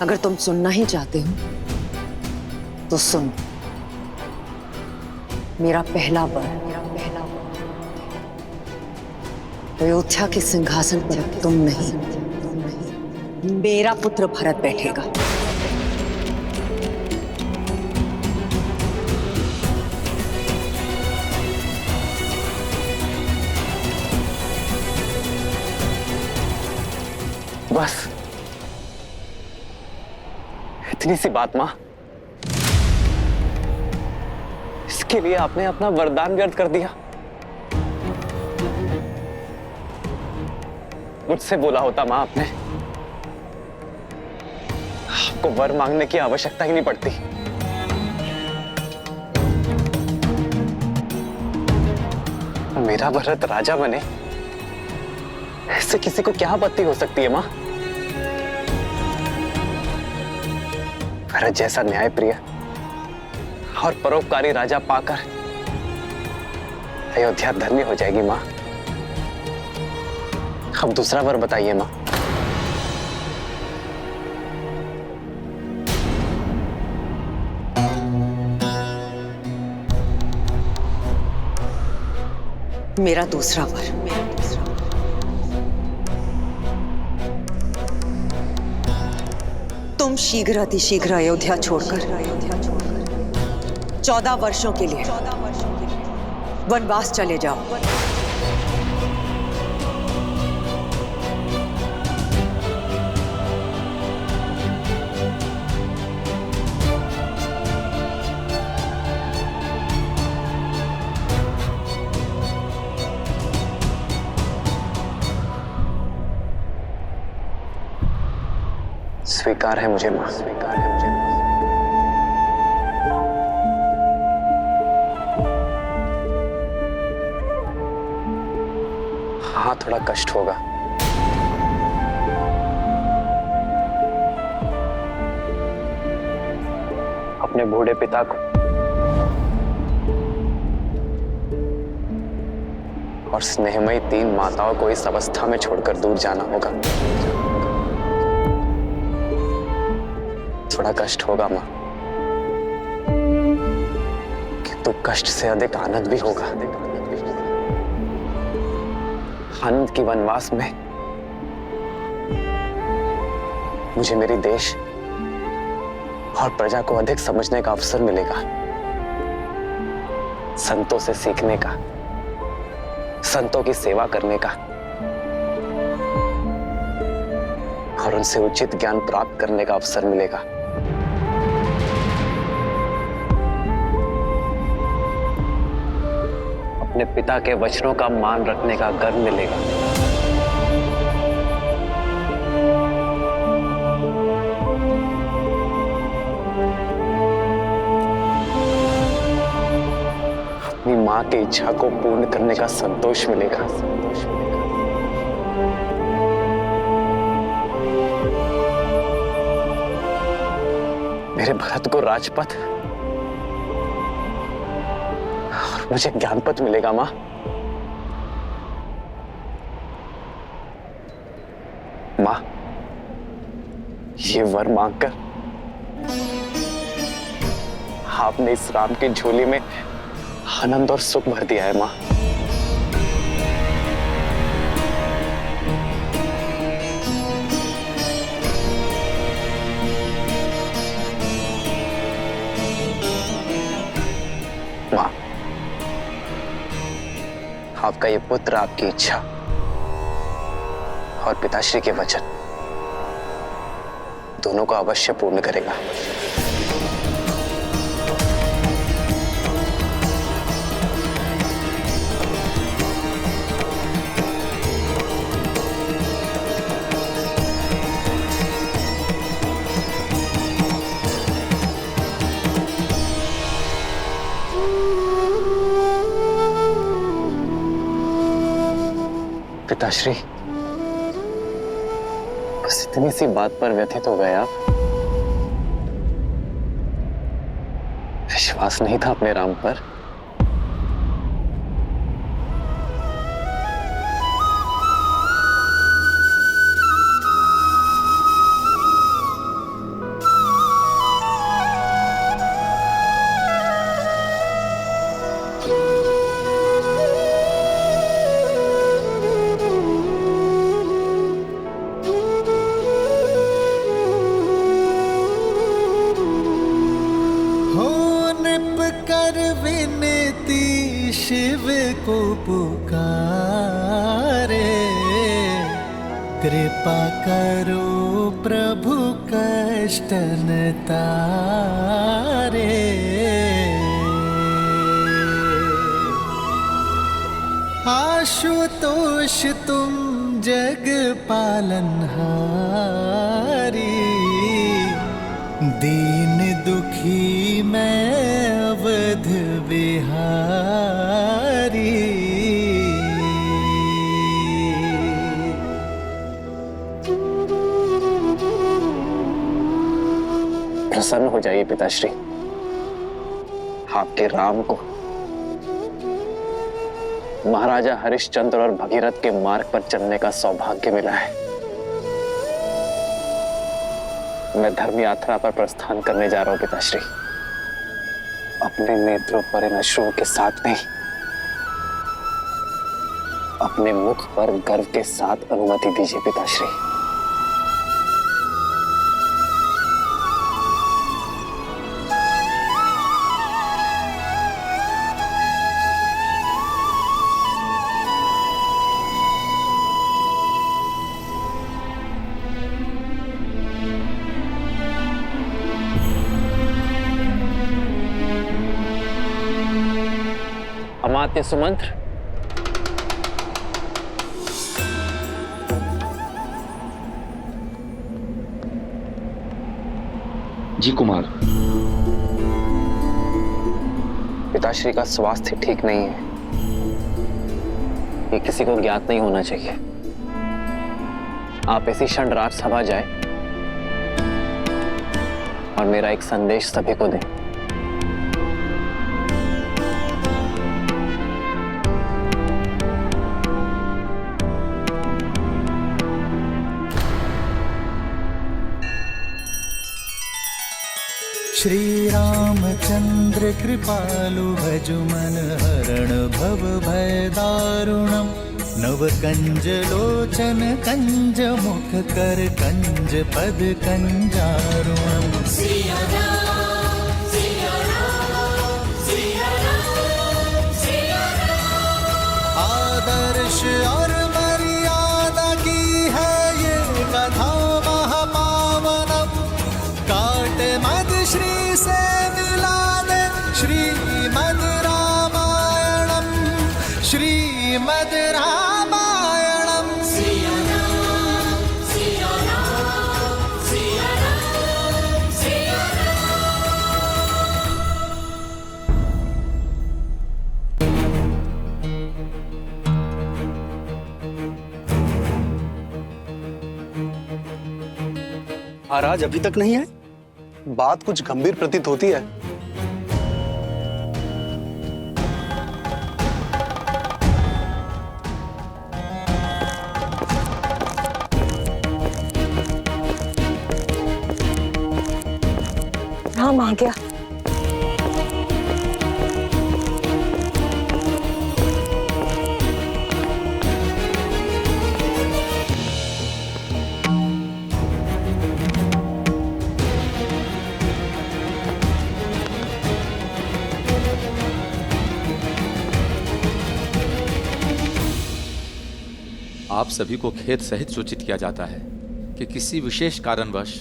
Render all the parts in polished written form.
अगर तुम सुनना ही चाहते हो तो सुनो। मेरा पहला वर अयोध्या के सिंहासन पर अब तुम नहीं, मेरा पुत्र भरत बैठेगा। बस इतनी सी बात मां, इसके लिए आपने अपना वरदान व्यर्थ कर दिया। मुझसे बोला होता मां आपने, आपको वर मांगने की आवश्यकता ही नहीं पड़ती। मेरा भरत राजा बने, ऐसे किसी को क्या आपत्ति हो सकती है मां? भरत जैसा न्यायप्रिय और परोपकारी राजा पाकर अयोध्या धन्य हो जाएगी मां। अब दूसरा वर बताइए मां। मेरा दूसरा वर तुम शीघ्र अतिशीघ्र अयोध्या छोड़कर 14 वर्षों के लिए वनवास चले जाओ। स्वीकार है मुझे मां, स्वीकार है मुझे। हाँ, थोड़ा कष्ट होगा। अपने बूढ़े पिता को और स्नेहमयी 3 माताओं को इस अवस्था में छोड़कर दूर जाना होगा। थोड़ा कष्ट होगा मां, किंतु कष्ट से अधिक आनंद भी होगा। आनंद की वनवास में मुझे मेरी देश और प्रजा को अधिक समझने का अवसर मिलेगा, संतों से सीखने का, संतों की सेवा करने का और उनसे उचित ज्ञान प्राप्त करने का अवसर मिलेगा। अपने पिता के वचनों का मान रखने का गर्व मिलेगा। अपनी मां की इच्छा को पूर्ण करने का संतोष मिलेगा। मेरे भरत को राजपथ और मुझे ज्ञानपथ मिलेगा मां। मां, ये वर मांगकर आपने इस राम की झोली में आनंद और सुख भर दिया है मां। मां, आपका ये पुत्र आपकी इच्छा और पिताश्री के वचन दोनों को अवश्य पूर्ण करेगा। पिताश्री, बस इतनी सी बात पर व्यथित हो गए आप। विश्वास नहीं था अपने राम पर। कर विनती शिव को पुकारे, कृपा करो प्रभु कष्ट न तारे। आशुतोष तुम जग पालनहारी, दीन दुखी मैं अवध बिहारी। प्रसन्न हो जाइए पिताश्री, आपके राम को महाराजा हरिश्चंद्र और भगीरथ के मार्ग पर चलने का सौभाग्य मिला है। मैं धर्म यात्रा पर प्रस्थान करने जा रहा हूं पिताश्री। अपने नेत्रों पर इन अश्रुओं के साथ नहीं, अपने मुख पर गर्व के साथ अनुमति दीजिए पिताश्री। अमात्य सुमंत्र, जी कुमार। पिताश्री का स्वास्थ्य ठीक नहीं है, ये किसी को ज्ञात नहीं होना चाहिए। आप इसी क्षण राजसभा जाए और मेरा एक संदेश सभी को दें। श्री रामचंद्र कृपालु भजु मन हरण भव भय दारुणम, नव कंज लोचन कंज मुख कर कंज पद कंजारुणम। आदर्श और मर्यादा की है ये कथा महापावनम, काट मद श्री से मिला दे श्रीमद् रामायणम, श्रीमद् रामायणम। महाराज अभी तक नहीं आए? बात कुछ गंभीर प्रतीत होती है। राम आ गया। आप सभी को खेद सहित सूचित किया जाता है कि किसी विशेष कारणवश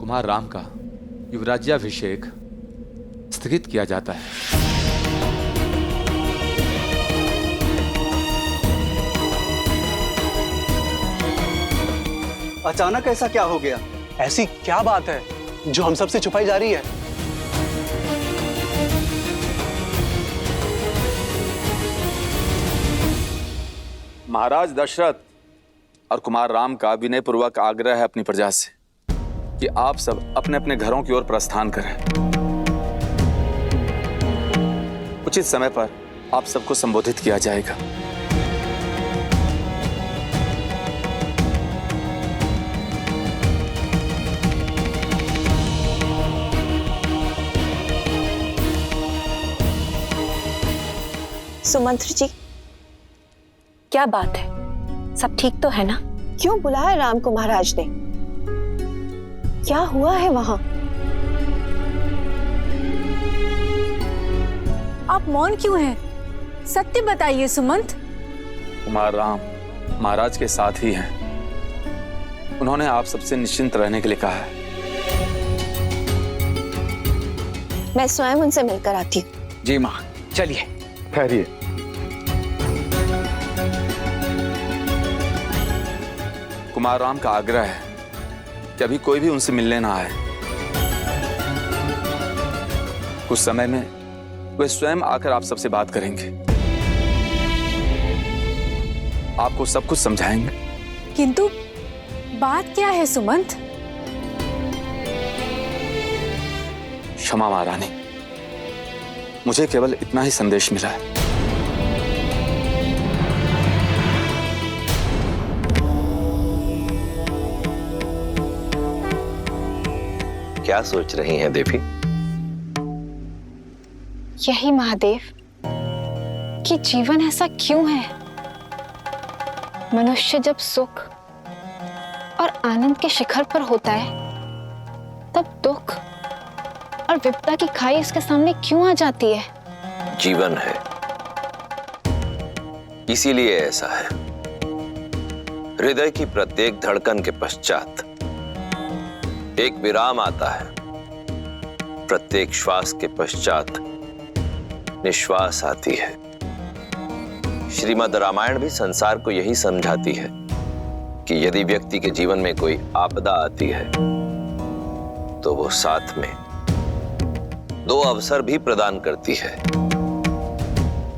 कुमार राम का युवराज्याभिषेक स्थगित किया जाता है। अचानक ऐसा क्या हो गया? ऐसी क्या बात है जो हम सबसे छुपाई जा रही है? महाराज दशरथ और कुमार राम का विनयपूर्वक आग्रह है अपनी प्रजा से कि आप सब अपने अपने घरों की ओर प्रस्थान करें। उचित समय पर आप सबको संबोधित किया जाएगा। सुमंत्र जी, क्या बात है? सब ठीक तो है ना? क्यों बुलाया राम को महाराज ने? क्या हुआ है वहां? आप मौन क्यों हैं? सत्य बताइए सुमंत। कुमार राम महाराज के साथ ही हैं। उन्होंने आप सबसे निश्चिंत रहने के लिए कहा है। मैं स्वयं उनसे मिलकर आती हूँ। जी माँ, चलिए। ठहरिए। कुमार राम का आग्रह है कि अभी कोई भी उनसे मिलने ना आए। कुछ समय में वे स्वयं आकर आप सबसे बात करेंगे, आपको सब कुछ समझाएंगे। किंतु बात क्या है सुमंत? क्षमा महारानी, मुझे केवल इतना ही संदेश मिला है। क्या सोच रही हैं देवी? यही महादेव कि जीवन ऐसा क्यों है। मनुष्य जब सुख और आनंद के शिखर पर होता है तब दुख और विपदा की खाई इसके सामने क्यों आ जाती है? जीवन है, इसीलिए ऐसा है। हृदय की प्रत्येक धड़कन के पश्चात एक विराम आता है। प्रत्येक श्वास के पश्चात निश्वास आती है। श्रीमद् रामायण भी संसार को यही समझाती है कि यदि व्यक्ति के जीवन में कोई आपदा आती है तो वो साथ में दो अवसर भी प्रदान करती है।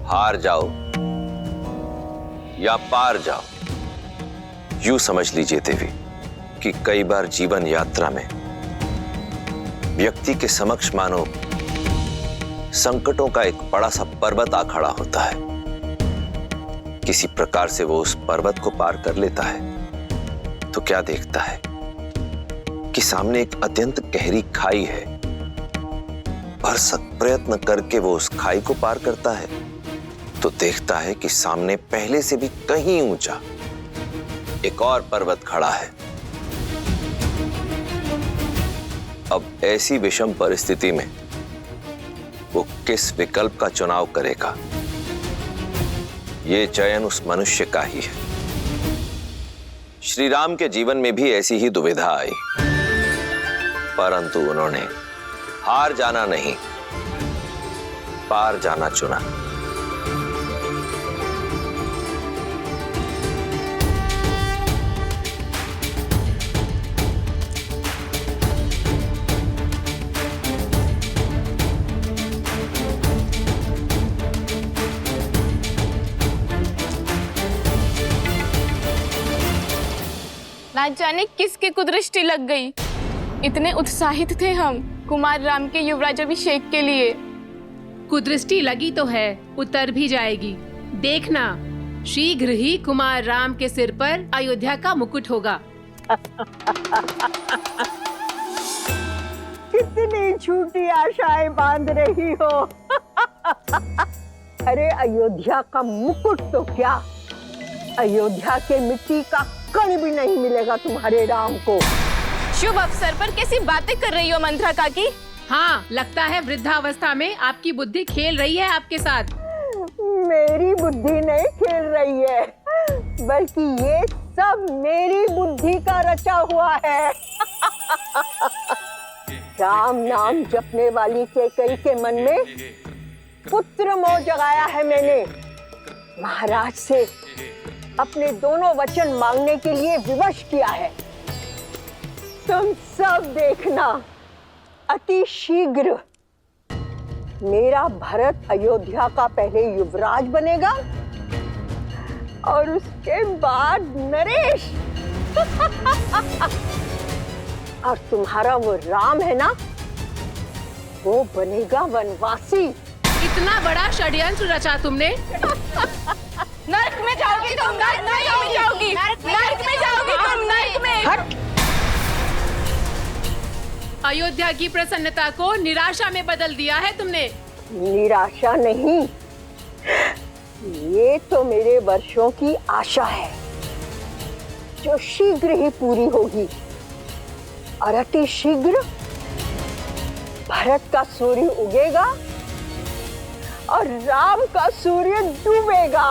हार जाओ या पार जाओ। यूं समझ लीजिए देवी कि कई बार जीवन यात्रा में व्यक्ति के समक्ष मानो संकटों का एक बड़ा सा पर्वत आ खड़ा होता है। किसी प्रकार से वो उस पर्वत को पार कर लेता है तो क्या देखता है कि सामने एक अत्यंत गहरी खाई है। भरसक प्रयत्न करके वो उस खाई को पार करता है तो देखता है कि सामने पहले से भी कहीं ऊंचा एक और पर्वत खड़ा है। अब ऐसी विषम परिस्थिति में वो किस विकल्प का चुनाव करेगा, ये चयन उस मनुष्य का ही है। श्री राम के जीवन में भी ऐसी ही दुविधा आई, परंतु उन्होंने हार जाना नहीं, पार जाना चुना। ना जाने किसकी कुदृष्टि लग गई। इतने उत्साहित थे हम कुमार राम के युवराज अभिषेक के लिए। कुदृष्टि लगी तो है, उतर भी जाएगी। देखना, शीघ्र ही कुमार राम के सिर पर अयोध्या का मुकुट होगा। कितनी झूठी आशाएं बांध रही हो। अरे अयोध्या का मुकुट तो क्या, अयोध्या के मिट्टी का कण भी नहीं मिलेगा तुम्हारे राम को। शुभ अवसर पर कैसी बातें कर रही हो मंत्रा काकी? हाँ, लगता है वृद्धावस्था में आपकी बुद्धि खेल रही है आपके साथ। मेरी बुद्धि नहीं खेल रही है, बल्कि ये सब मेरी बुद्धि का रचा हुआ है। राम नाम जपने वाली कैकेयी के मन में पुत्र मोह जगाया है मैंने। महाराज से अपने दोनों वचन मांगने के लिए विवश किया है। तुम सब देखना, अति शीघ्र मेरा भरत अयोध्या का पहले युवराज बनेगा और उसके बाद नरेश। और तुम्हारा वो राम है ना, वो बनेगा वनवासी। इतना बड़ा षड्यंत्र रचा तुमने। नरक में जाओगी तुम, नरक में जाओगी, नरक में जाओगी तुम, नरक में। हट! अयोध्या की प्रसन्नता को निराशा में बदल दिया है तुमने। निराशा नहीं, ये तो मेरे वर्षों की आशा है जो शीघ्र ही पूरी होगी। और अति शीघ्र भरत का सूर्य उगेगा और राम का सूर्य डूबेगा।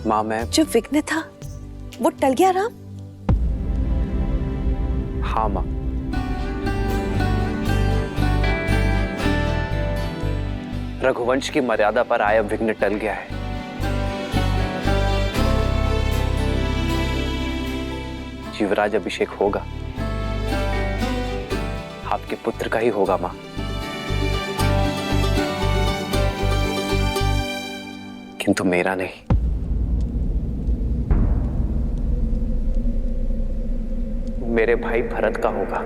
माँ, मैं जो विघ्न था वो टल गया राम? हाँ माँ, रघुवंश की मर्यादा पर आया विघ्न टल गया है। युवराज अभिषेक होगा, आपके पुत्र का ही होगा माँ, किंतु मेरा नहीं। मेरे भाई भरत का होगा।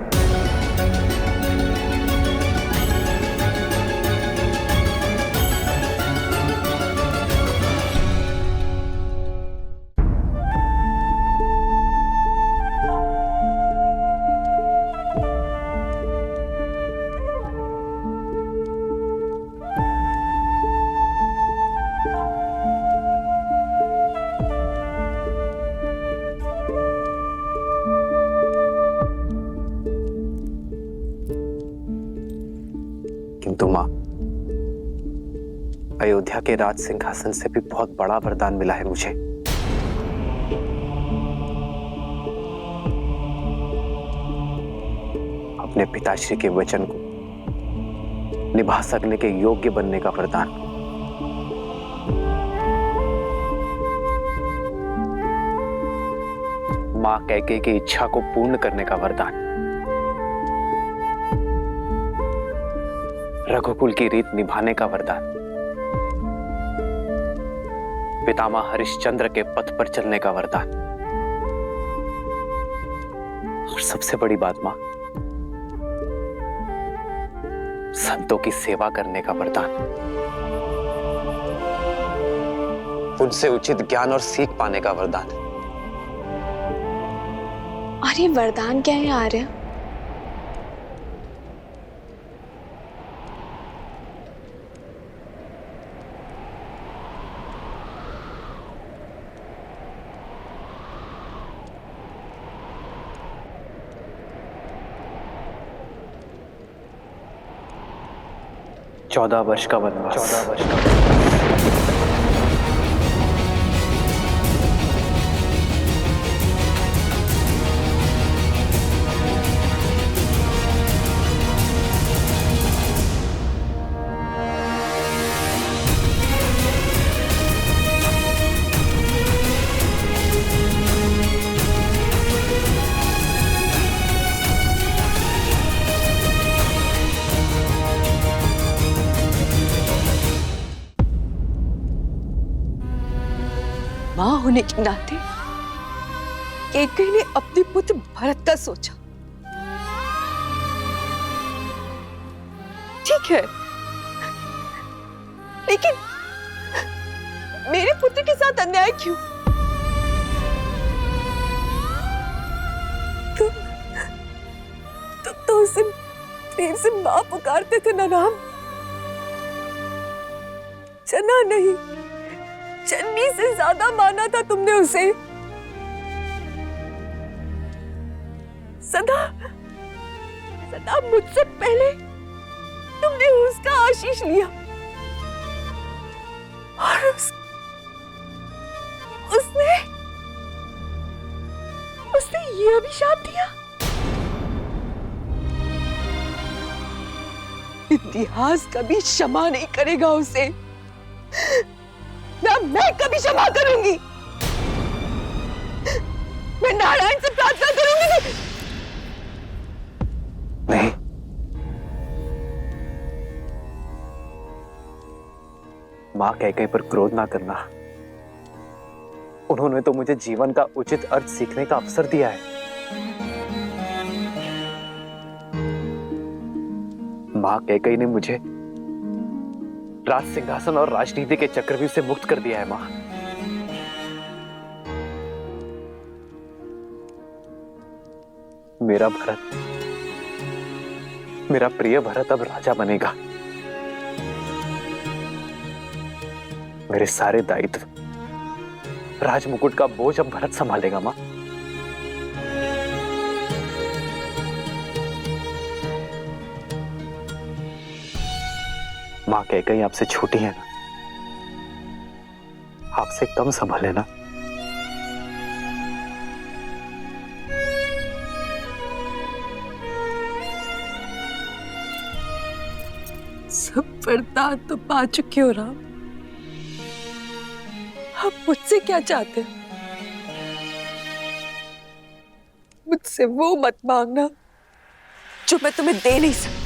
किंतु मां, अयोध्या के राज सिंहासन से भी बहुत बड़ा वरदान मिला है मुझे। अपने पिताश्री के वचन को निभा सकने के योग्य बनने का वरदान। मां कैकेयी की इच्छा को पूर्ण करने का वरदान। रघुकुल की रीत निभाने का वरदान। पितामह हरिश्चंद्र के पथ पर चलने का वरदान। और सबसे बड़ी बात मां, संतों की सेवा करने का वरदान। उनसे उचित ज्ञान और सीख पाने का वरदान। और ये वरदान क्या है आर्य? चौदह वर्ष का वनवास। 14 वर्ष का मां होने के नाते कैकेयी ने अपने पुत्र भरत का सोचा। ठीक है, लेकिन मेरे पुत्र के साथ अन्याय क्यों? तुम तो उसे प्रेम से मां पुकारते थे ना राम? चना नहीं, चन्नी से ज्यादा माना था तुमने उसे। सदा सदा मुझसे पहले तुमने उसका आशीष लिया और उसने ये अभिशाप दिया। इतिहास कभी क्षमा नहीं करेगा उसे, ना मैं कभी क्षमा करूंगी। माँ कैकेयी पर क्रोध ना करना। उन्होंने तो मुझे जीवन का उचित अर्थ सीखने का अवसर दिया है। माँ कैकेयी ने मुझे राज सिंहासन और राजनीति के चक्रव्यूह से मुक्त कर दिया है। माँ, मेरा भरत, मेरा प्रिय भरत अब राजा बनेगा। मेरे सारे दायित्व, राजमुकुट का बोझ अब भरत संभालेगा। माँ, माँ कैकेयी आपसे छोटी है ना, आपसे कम संभाले ना। सब वरदान तो पा चुके हो राम, आप मुझसे क्या चाहते हैं? मुझसे वो मत मांगना जो मैं तुम्हें दे नहीं सकती।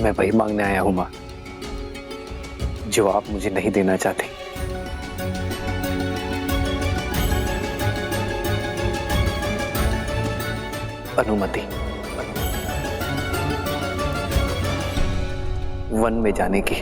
मैं वही मांगने आया हूं मां, जो आप मुझे नहीं देना चाहते। अनुमति, वन में जाने की।